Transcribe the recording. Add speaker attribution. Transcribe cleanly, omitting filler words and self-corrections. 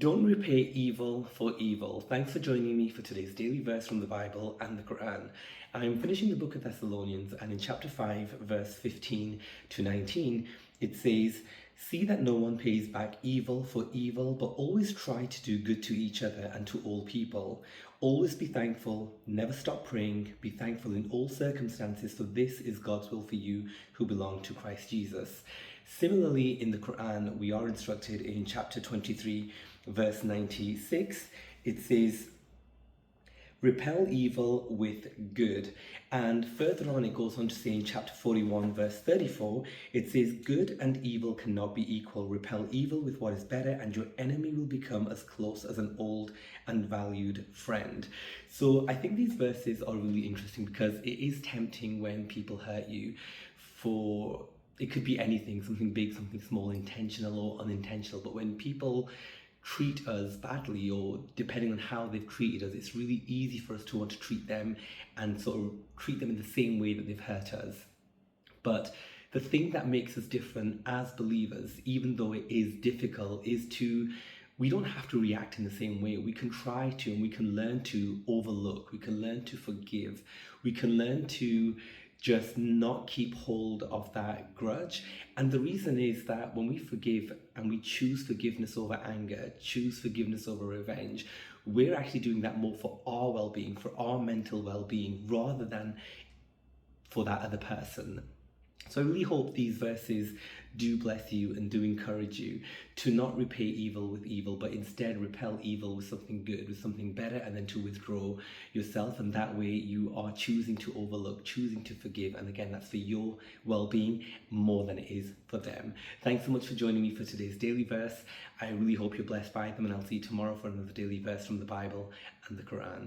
Speaker 1: Don't repay evil for evil. Thanks for joining me for today's daily verse from the Bible and the Quran. I'm finishing the book of Thessalonians, and in chapter 5, verse 15 to 19, it says, "See that no one pays back evil for evil, but always try to do good to each other and to all people. Always be thankful, never stop praying, be thankful in all circumstances, for this is God's will for you who belong to Christ Jesus." Similarly, in the Quran, we are instructed in chapter 23, verse 96, it says, "Repel evil with good." And further on, it goes on to say in chapter 41, verse 34, it says, "Good and evil cannot be equal. Repel evil with what is better, and your enemy will become as close as an old and valued friend." So I think these verses are really interesting because it is tempting when people hurt you for, it could be anything, something big, something small, intentional or unintentional. But when people treat us badly, or depending on how they've treated us, it's really easy for us to want to treat them and sort of treat them in the same way that they've hurt us. But the thing that makes us different as believers, even though it is difficult, is we don't have to react in the same way. We can try to, and we can learn to overlook, we can learn to forgive, we can learn to just not keep hold of that grudge. And the reason is that when we forgive and we choose forgiveness over anger, choose forgiveness over revenge, we're actually doing that more for our well-being, for our mental well-being, rather than for that other person. So I really hope these verses do bless you and do encourage you to not repay evil with evil, but instead repel evil with something good, with something better, and then to withdraw yourself. And that way you are choosing to overlook, choosing to forgive. And again, that's for your well-being more than it is for them. Thanks so much for joining me for today's daily verse. I really hope you're blessed by them, and I'll see you tomorrow for another daily verse from the Bible and the Quran.